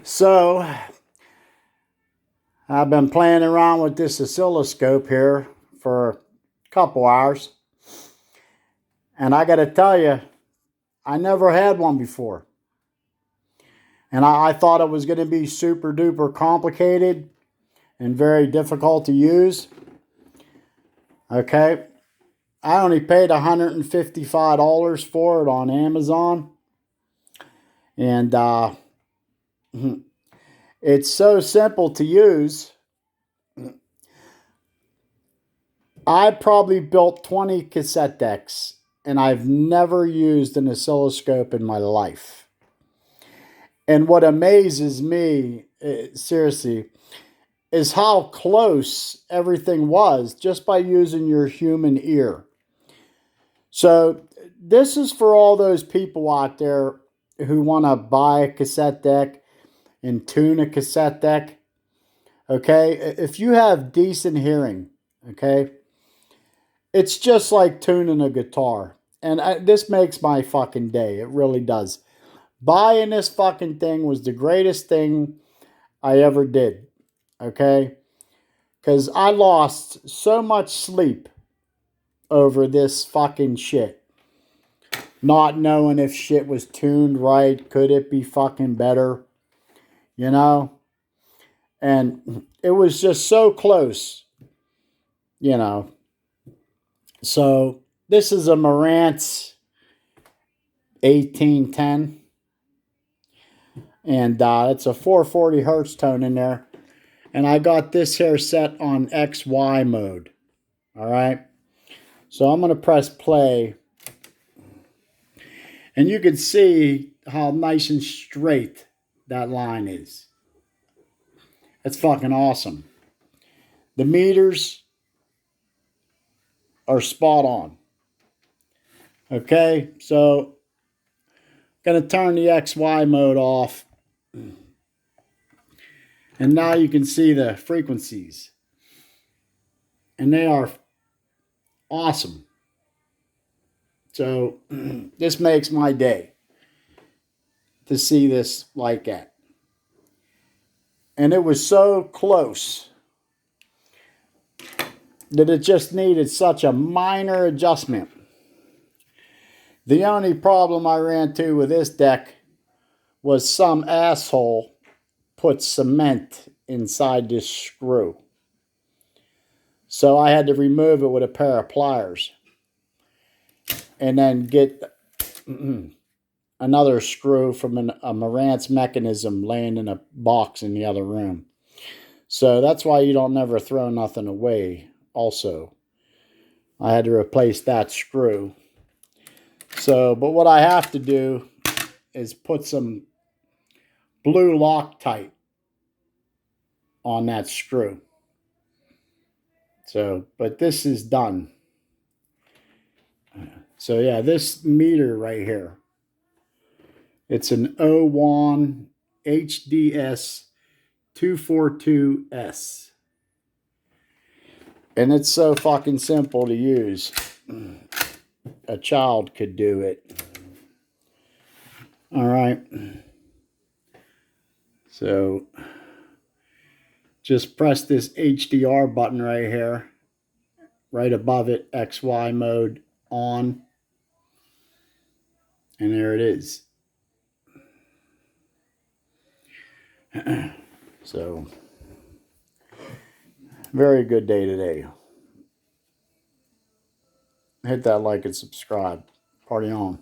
So I've been playing around with this oscilloscope here for a couple hours. And I got to tell you, I never had one before. And I thought it was going to be super duper complicated and very difficult to use. Okay. I only paid $155 for it on Amazon. And it's so simple to use. I probably built 20 cassette decks, and I've never used an oscilloscope in my life. And what amazes me, seriously, is how close everything was just by using your human ear. So this is for all those people out there who want to buy a cassette deck and tune a cassette deck. Okay, if you have decent hearing, okay, it's just like tuning a guitar. And this makes my fucking day. It really does. Buying this fucking thing was the greatest thing I ever did. Okay? Because I lost so much sleep over this fucking shit. Not knowing if shit was tuned right. Could it be fucking better? You know? And it was just so close. You know? So this is a Marantz 1810. And it's a 440 hertz tone in there. And I got this here set on XY mode. All right. So I'm going to press play. And you can see how nice and straight that line is. It's fucking awesome. The meters are spot on. Okay. So I'm going to turn the XY mode off. And now you can see the frequencies. And they are awesome. So this makes my day to see this like that. And it was so close that it just needed such a minor adjustment. The only problem I ran into with this deck was some asshole put cement inside this screw. So I had to remove it with a pair of pliers. And then get another screw from a Marantz mechanism laying in a box in the other room. So that's why you don't never throw nothing away also. I had to replace that screw. So, but what I have to do is put some blue Loctite on that screw. So, but this is done. So yeah, this meter right here, it's an Owon HDS242S. And it's so fucking simple to use. A child could do it. All right. So just press this HDR button right here. Right above it, XY mode on. And there it is. So, very good day today. Hit that like and subscribe. Party on.